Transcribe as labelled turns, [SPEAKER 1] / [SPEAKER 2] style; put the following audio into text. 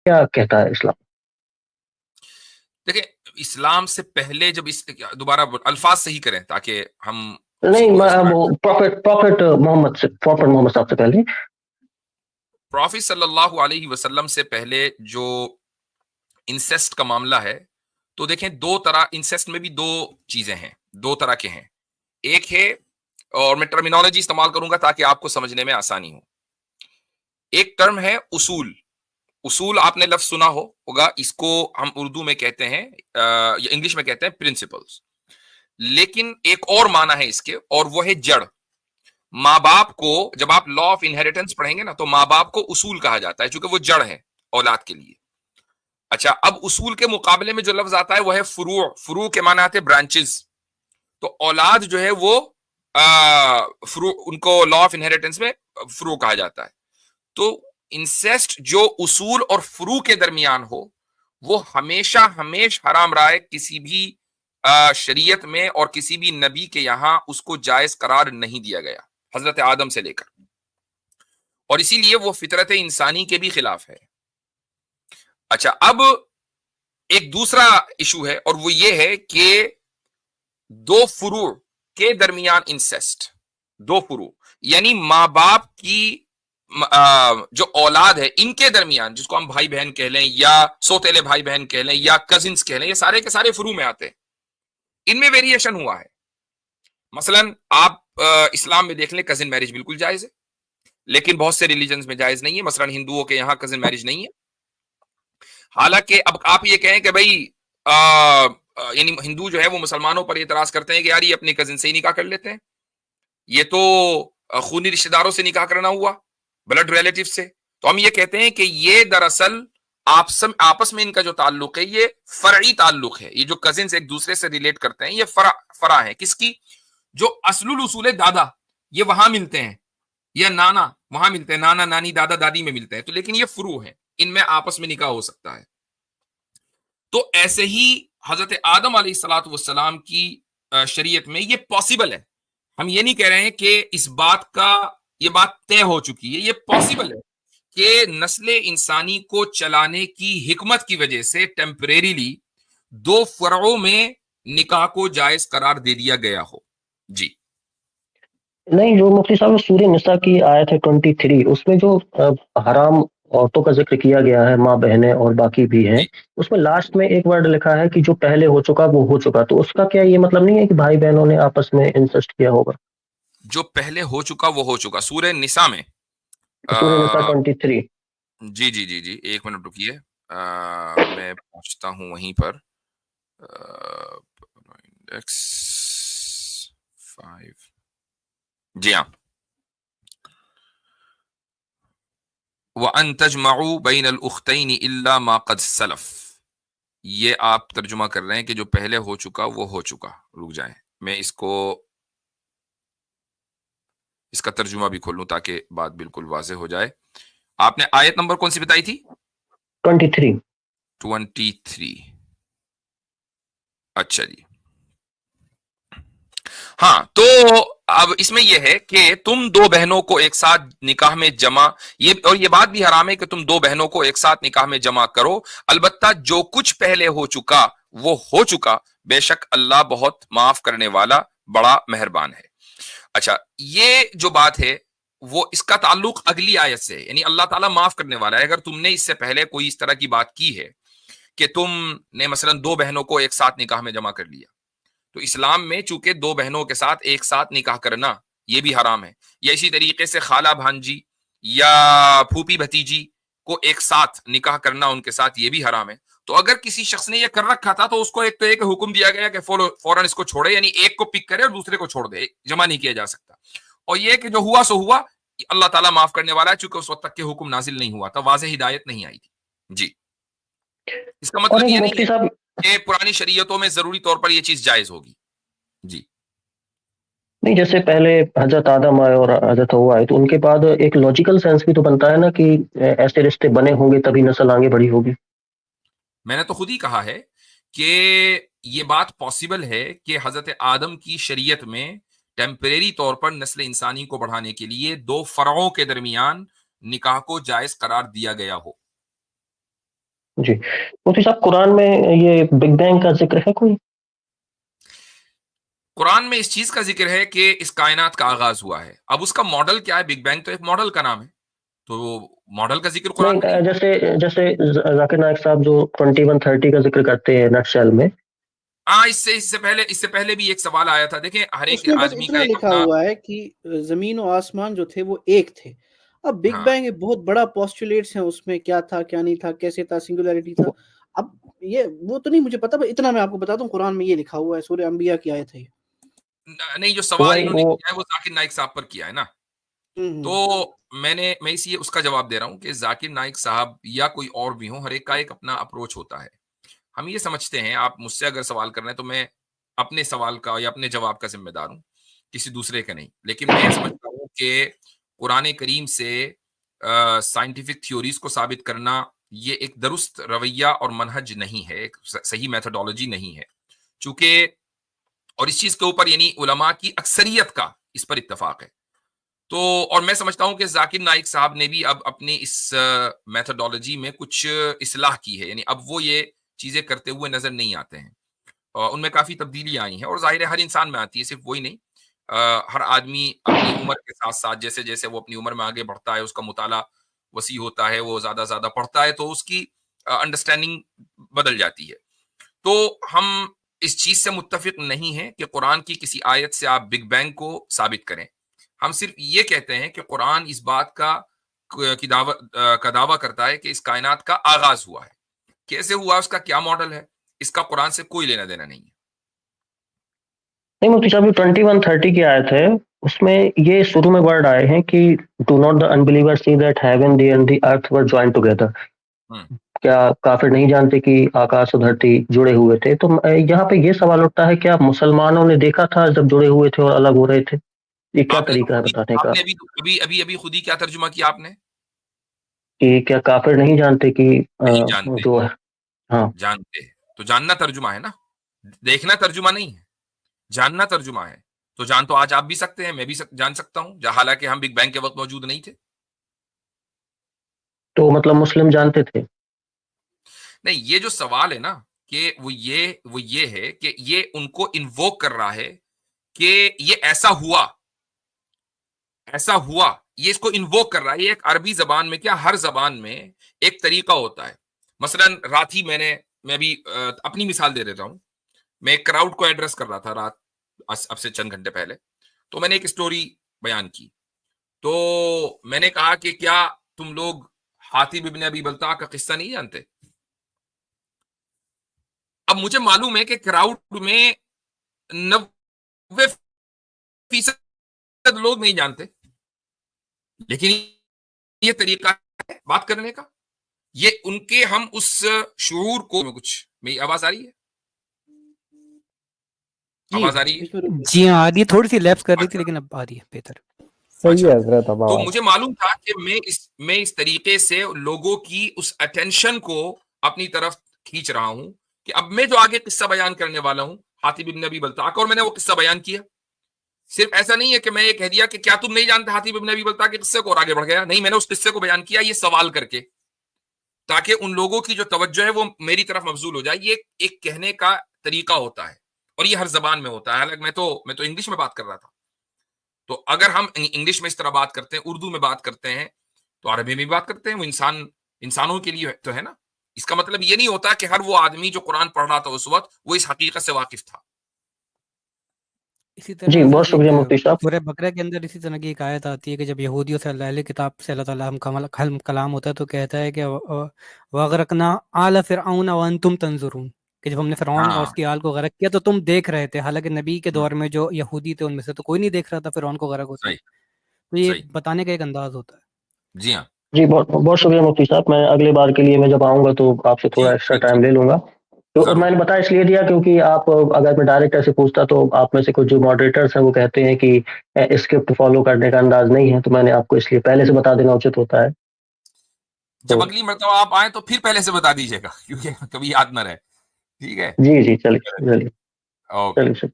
[SPEAKER 1] کیا کہتا ہے اسلام؟
[SPEAKER 2] دیکھیں اسلام سے پہلے جب اس دوبارہ الفاظ صحیح کریں تاکہ ہم اسی
[SPEAKER 1] نہیں،
[SPEAKER 2] کو استعمال کریں.
[SPEAKER 1] پروفٹ محمد صاحب سے پہلے.
[SPEAKER 2] پروفیٹ صلی اللہ علیہ وسلم سے پہلے جو انسیسٹ کا معاملہ ہے تو دیکھیں دو طرح انسیسٹ میں بھی دو چیزیں ہیں، دو طرح کے ہیں. ایک ہے، اور میں ٹرمینالوجی استعمال کروں گا تاکہ آپ کو سمجھنے میں آسانی ہو. ایک ٹرم ہے اصول. اصول آپ نے لفظ سنا ہوگا، اس کو ہم اردو میں کہتے ہیں یا انگلش میں کہتے ہیں پرنسپلز. لیکن ایک اور معنی ہے اس کے، اور وہ ہے جڑ. ماں باپ کو جب آپ لا آف انہیریٹنس پڑھیں گے نا تو ماں باپ کو اصول کہا جاتا ہے چونکہ وہ جڑ ہے اولاد کے لیے. اچھا، اب اصول کے مقابلے میں جو لفظ آتا ہے وہ ہے فروع. فروع کے معنی آتے ہیں برانچز. تو اولاد جو ہے وہ فروع، ان کو لا آف انہیریٹنس میں فروع کہا جاتا ہے. تو انسیسٹ جو اصول اور فروع کے درمیان ہو وہ ہمیشہ حرام رائے کسی بھی شریعت میں اور کسی بھی نبی کے یہاں اس کو جائز قرار نہیں دیا گیا، حضرت آدم سے لے کر. اور اسی لیے وہ فطرت انسانی کے بھی خلاف ہے. اچھا، اب ایک دوسرا ایشو ہے اور وہ یہ ہے کہ دو فروع کے درمیان انسیسٹ، دو فروع یعنی ماں باپ کی جو اولاد ہے ان کے درمیان، جس کو ہم بھائی بہن کہہ لیں یا سوتیلے بھائی بہن کہہ لیں یا کزنس کہہ لیں، یہ سارے کے سارے فروع میں آتے ہیں. ان میں ویریشن ہوا ہے. مثلا آپ اسلام میں دیکھ لیں کزن میرج بالکل جائز ہے، لیکن بہت سے ریلیجنز میں جائز نہیں ہے. مثلا ہندوؤں کے یہاں کزن میرج نہیں ہے. حالانکہ اب آپ یہ کہیں کہ بھائی یعنی ہندو جو ہے وہ مسلمانوں پر اعتراض کرتے ہیں کہ یار یہ اپنے کزن سے ہی نکاح کر لیتے ہیں، یہ تو خونی رشتہ داروں سے نکاح کرنا ہوا، بلڈ ریلیٹو سے. تو ہم یہ کہتے ہیں کہ یہ دراصل آپس میں ان کا جو تعلق ہے یہ فرعی تعلق ہے. یہ جو کزنز ایک دوسرے سے ریلیٹ کرتے ہیں یہ فرع ہے. کس کی؟ جو اصل الاصول دادا یہ وہاں ملتے ہیں، یا نانا وہاں ملتے ہیں، نانا نانی دادا دادی میں ملتے ہیں. تو لیکن یہ فروع ہیں، ان میں آپس میں نکاح ہو سکتا ہے. تو ایسے ہی حضرت آدم علیہ الصلوۃ والسلام کی شریعت میں یہ پاسبل ہے. ہم یہ نہیں کہہ رہے ہیں کہ اس بات کا یہ بات طے ہو چکی ہے، یہ پاسبل ہے کہ نسل انسانی کو چلانے کی حکمت کی وجہ سے ٹیمپریریلی دو فرعوں میں نکاح کو جائز قرار دے دیا گیا ہو. جی
[SPEAKER 1] نہیں، جو مفتی صاحب سورہ نساء کی آیت ہے 23، اس میں جو حرام عورتوں کا ذکر کیا گیا ہے، ماں بہنیں اور باقی بھی ہیں،
[SPEAKER 2] جی
[SPEAKER 1] اس میں لاسٹ میں ایک ورڈ لکھا ہے کہ جو پہلے ہو چکا وہ ہو چکا. تو اس کا کیا یہ مطلب نہیں ہے کہ بھائی بہنوں نے آپس میں انسسٹ کیا ہوگا؟
[SPEAKER 2] جو پہلے ہو چکا وہ ہو چکا. سورہ نساء میں
[SPEAKER 1] سورہ نساء 23.
[SPEAKER 2] جی جی جی جی ایک منٹ رکیے، میں پہنچتا ہوں وہیں پر. انڈیکس 5، جی ہاں. وَأَن تَجْمَعُوا بَيْنَ الْأُخْتَيْنِ إِلَّا مَا قَدْ سَلَفَ. یہ آپ ترجمہ کر رہے ہیں کہ جو پہلے ہو چکا وہ ہو چکا. رک جائیں، میں اس کا ترجمہ بھی کھول لوں تاکہ بات بالکل واضح ہو جائے. آپ نے آیت نمبر کون سی بتائی تھی؟
[SPEAKER 1] 23.
[SPEAKER 2] 23. اچھا جی ہاں. تو اب اس میں یہ ہے کہ تم دو بہنوں کو ایک ساتھ نکاح میں جمع، اور یہ بات بھی حرام ہے کہ تم دو بہنوں کو ایک ساتھ نکاح میں جمع کرو، البتہ جو کچھ پہلے ہو چکا وہ ہو چکا، بے شک اللہ بہت معاف کرنے والا بڑا مہربان ہے. اچھا، یہ جو بات ہے وہ اس کا تعلق اگلی آیت سے، یعنی اللہ تعالیٰ معاف کرنے والا ہے. اگر تم نے اس سے پہلے کوئی اس طرح کی بات کی ہے کہ تم نے مثلا دو بہنوں کو ایک ساتھ نکاح میں جمع کر لیا، تو اسلام میں چونکہ دو بہنوں کے ساتھ ایک ساتھ نکاح کرنا یہ بھی حرام ہے. یا اسی طریقے سے خالہ بھانجی یا پھوپھی بھتیجی کو ایک ساتھ نکاح کرنا ان کے ساتھ یہ بھی حرام ہے. تو اگر کسی شخص نے یہ کر رکھا تھا تو اس کو ایک تو ایک حکم دیا گیا کہ فوراً اس کو چھوڑے، یعنی ایک کو پک کرے اور دوسرے کو چھوڑ دے، جمع نہیں کیا جا سکتا. اور یہ کہ جو ہوا سو ہوا، اللہ تعالیٰ معاف کرنے والا ہے چونکہ اس وقت تک کے حکم نازل نہیں ہوا تھا، واضح ہدایت نہیں آئی تھی. جی اس کا
[SPEAKER 1] اور
[SPEAKER 2] مطلب
[SPEAKER 1] ایک
[SPEAKER 2] یہ نہیں
[SPEAKER 1] مفتی
[SPEAKER 2] ہے
[SPEAKER 1] صاحب،
[SPEAKER 2] کہ پرانی شریعتوں میں ضروری طور پر یہ چیز جائز ہوگی. جی
[SPEAKER 1] نہیں جیسے پہلے حضرت آدم آئے اور حضرت ہوا آئے تو ان کے بعد ایک لاجیکل سینس بھی تو بنتا ہے نا کہ ایسے رشتے بنے ہوں گے تبھی نسل آگے بڑھی ہوگی.
[SPEAKER 2] میں نے تو خود ہی کہا ہے کہ یہ بات پاسبل ہے کہ حضرت آدم کی شریعت میں ٹیمپریری طور پر نسل انسانی کو بڑھانے کے لیے دو فرعوں کے درمیان نکاح کو جائز قرار دیا گیا ہو.
[SPEAKER 1] جی مفتی صاحب، قرآن میں یہ بگ بینگ کا ذکر ہے کوئی؟
[SPEAKER 2] قرآن میں اس چیز کا ذکر ہے کہ اس کائنات کا آغاز ہوا ہے. اب اس کا ماڈل کیا ہے؟ بگ بینگ تو ایک ماڈل کا نام ہے، تو ماڈل کا ذکر قرآن میں
[SPEAKER 1] نہیں،
[SPEAKER 2] نہیں.
[SPEAKER 1] جیسے جیسے ذاکر نائک صاحب جو 2130 کا ذکر کرتے ہیں نٹ شیل میں.
[SPEAKER 2] ہاں، اس سے پہلے بھی ایک سوال آیا تھا. دیکھیں، ہر ایک
[SPEAKER 3] اس میں بس
[SPEAKER 2] آدمی کا
[SPEAKER 3] اتنا
[SPEAKER 2] ایک
[SPEAKER 3] لکھا
[SPEAKER 2] اپنا.
[SPEAKER 3] ہوا ہے کہ زمین و آسمان جو تھے وہ ایک تھے. اب بگ
[SPEAKER 2] ہاں،
[SPEAKER 3] بینگ ایک بہت بڑا پوسٹولیٹس ہیں، اس میں کیا تھا کیا نہیں تھا، کیسے تھا، سنگولیرٹی تھا. اب یہ وہ تو نہیں مجھے پتا، اتنا میں آپ کو بتا دوں قرآن میں یہ لکھا ہوا ہے، سورہ انبیاء کی آیت ہے یہ.
[SPEAKER 2] نہیں، جو سوال
[SPEAKER 1] وہی
[SPEAKER 2] انہوں نے
[SPEAKER 1] وہ
[SPEAKER 2] کیا ہے وہ ذاکر نائک صاحب پر کیا ہے نا.
[SPEAKER 3] ہوں
[SPEAKER 2] تو میں اس لیے اس کا جواب دے رہا ہوں کہ ذاکر نائک صاحب یا کوئی اور بھی ہوں، ہر ایک کا ایک اپنا اپروچ ہوتا ہے. ہم یہ سمجھتے ہیں، آپ مجھ سے اگر سوال کر رہے ہیں تو میں اپنے سوال کا یا اپنے جواب کا ذمہ دار ہوں، کسی دوسرے کا نہیں. لیکن میں سمجھتا ہوں کہ قرآن کریم سے سائنٹیفک تھیوریز کو ثابت کرنا یہ ایک درست رویہ اور منہج نہیں ہے، ایک صحیح میتھڈولوجی نہیں ہے. چونکہ اور اس چیز کے اوپر یعنی علماء کی اکثریت کا اس پر اتفاق ہے. تو اور میں سمجھتا ہوں کہ ذاکر نائک صاحب نے بھی اب اپنی اس میتھڈولوجی میں کچھ اصلاح کی ہے، یعنی اب وہ یہ چیزیں کرتے ہوئے نظر نہیں آتے ہیں. ان میں کافی تبدیلی آئی ہیں، اور ظاہر ہے ہر انسان میں آتی ہے، صرف وہی نہیں. ہر آدمی اپنی عمر کے ساتھ ساتھ جیسے جیسے وہ اپنی عمر میں آگے بڑھتا ہے، اس کا مطالعہ وسیع ہوتا ہے، وہ زیادہ زیادہ پڑھتا ہے، تو اس کی انڈرسٹینڈنگ بدل جاتی ہے. تو ہم اس چیز سے متفق نہیں ہیں کہ قرآن کی کسی آیت سے آپ بگ بینگ کو ثابت کریں. ہم صرف یہ کہتے ہیں کہ قرآن اس بات کا دعویٰ کرتا ہے کہ اس کائنات کا آغاز ہوا ہے. کیسے ہوا، اس کا کیا ماڈل ہے، اس کا قرآن سے کوئی لینا دینا نہیں ہے.
[SPEAKER 1] نہیں مفتی صاحب، 2130 کی آیت ہے، اس میں یہ شروع میں ورڈ آئے ہیں کہ do not the unbeliever see that heaven the and the earth were joined together.
[SPEAKER 2] ہوں.
[SPEAKER 1] کیا کافر نہیں جانتے کہ آکاش و دھرتی جڑے ہوئے تھے؟ تو یہاں پہ یہ سوال اٹھتا ہے، کیا مسلمانوں نے دیکھا تھا جب جڑے ہوئے تھے اور الگ ہو رہے تھے؟ یہ کیا
[SPEAKER 2] آپ نے تو
[SPEAKER 1] طریقہ ہے بتانے کا؟
[SPEAKER 2] ابھی خود ہی کیا ترجمہ کیا آپ نے؟
[SPEAKER 1] کہ کیا کافر نہیں جانتے کہ
[SPEAKER 2] نہیں جانتے.
[SPEAKER 1] جو ہے؟ ہاں
[SPEAKER 2] جانتے تو جاننا ترجمہ ہے نا، دیکھنا ترجمہ نہیں ہے، جاننا ترجمہ ہے. تو جان تو آج آپ بھی سکتے ہیں، میں بھی جان سکتا ہوں، حالانکہ ہم بگ بینگ کے وقت موجود نہیں تھے.
[SPEAKER 1] تو مطلب مسلم جانتے تھے؟
[SPEAKER 2] نہیں، یہ جو سوال ہے نا کہ وہ یہ ہے کہ یہ ان کو انووک کر رہا ہے کہ یہ ایسا ہوا، یہ اس کو انووک کر رہا ہے. یہ ایک عربی زبان میں، کیا ہر زبان میں ایک طریقہ ہوتا ہے. مثلا رات ہی میں بھی اپنی مثال دے دیتا ہوں. میں ایک کراؤڈ کو ایڈریس کر رہا تھا رات، اب سے چند گھنٹے پہلے. تو میں نے ایک اسٹوری بیان کی. تو میں نے کہا کہ کیا تم لوگ حاتب ابن ابی بلتع کا قصہ نہیں جانتے؟ اب مجھے معلوم ہے کہ کراؤڈ میں 90% لوگ نہیں جانتے، لیکن یہ طریقہ ہے بات کرنے کا. یہ ان کے ہم اس شعور کو کچھ. میری آواز آ رہی ہے؟ آواز آ رہی ہے؟
[SPEAKER 4] جی ہاں، آ رہی ہے، تھوڑی سی لیپس کر رہی تھی لیکن اب آ رہی ہے بہتر.
[SPEAKER 5] صحیح ہے حضرت. اب
[SPEAKER 2] تو مجھے معلوم تھا کہ میں اس طریقے سے لوگوں کی اس اٹینشن کو اپنی طرف کھینچ رہا ہوں کہ اب میں جو آگے قصہ بیان کرنے والا ہوں حاتب ابن ابی بلتع کا، اور میں نے وہ قصہ بیان کیا. صرف ایسا نہیں ہے کہ میں یہ کہہ دیا کہ کیا تم نہیں جانتے حاتب ابن ابی بلتع کے قصے کو اور آگے بڑھ گیا. نہیں، میں نے اس قصے کو بیان کیا یہ سوال کر کے، تاکہ ان لوگوں کی جو توجہ ہے وہ میری طرف مبذول ہو جائے. یہ ایک کہنے کا طریقہ ہوتا ہے، اور یہ ہر زبان میں ہوتا ہے. حالانکہ میں تو انگلش میں بات کر رہا تھا. تو اگر ہم انگلش میں اس طرح بات کرتے ہیں، اردو میں بات کرتے ہیں، تو عربی میں بھی بات کرتے ہیں. وہ انسانوں کے لیے تو ہے نا. اس کا مطلب یہ نہیں ہوتا کہ ہر وہ آدمی جو قرآن پڑھ رہا تھا اس وقت وہ اس حقیقت سے واقف تھا.
[SPEAKER 4] اسی طرح
[SPEAKER 1] جی بہت
[SPEAKER 4] حضرت ایک
[SPEAKER 1] شکریہ مفتی صاحب.
[SPEAKER 4] سورہ بقرہ کے اندر اسی طرح کی ایک آیت آتی ہے کہ جب یہودیوں سے اللہ کتاب سے اللہ تعالیٰ ہم کلام ہوتا ہے تو کہتا ہے کہ وَغْرَقْنَا آلَ فِرْعَوْنَ وَأَنْتُمْ تَنْظُرُونَ، کہ جب ہم نے فرعون اور
[SPEAKER 2] ہاں،
[SPEAKER 4] اس کی آل کو غرق کیا تو تم دیکھ رہے تھے. حالانکہ نبی کے
[SPEAKER 2] ہوں،
[SPEAKER 4] دور میں جو یہودی تھے ان میں سے تو کوئی نہیں دیکھ رہا تھا فرعون کو غرق ہوتے ہوئے.
[SPEAKER 2] صحیح
[SPEAKER 4] تو یہ
[SPEAKER 2] صحیح.
[SPEAKER 4] بتانے کا ایک انداز ہوتا ہے.
[SPEAKER 2] جی ہاں.
[SPEAKER 1] جی بہت بہت شکریہ مفتی صاحب. میں اگلے بار کے لیے میں جب آؤں گا تو آپ سے تھوڑا
[SPEAKER 2] ٹھیک
[SPEAKER 1] ایکسٹرا
[SPEAKER 2] ٹھیک
[SPEAKER 1] ٹائم
[SPEAKER 2] ٹھیک
[SPEAKER 1] لے لوں گا. تو
[SPEAKER 2] ضرور.
[SPEAKER 1] میں نے بتا اس لیے دیا کیونکہ آپ اگر میں ڈائریکٹ ایسے پوچھتا تو آپ میں سے کچھ جو ماڈریٹرس ہیں وہ کہتے ہیں کہ اسکرپٹ فالو کرنے کا انداز نہیں ہے. تو میں نے آپ کو اس لیے پہلے سے بتا دینا اچت ہوتا ہے.
[SPEAKER 2] جب
[SPEAKER 1] تو
[SPEAKER 2] اگلی مرتبہ آپ آئیں تو پھر پہلے سے بتا دیجیے گا، کیونکہ کبھی یاد نہ رہے. ٹھیک ہے.
[SPEAKER 1] جی چلیے
[SPEAKER 2] اوکے.
[SPEAKER 1] چلیے.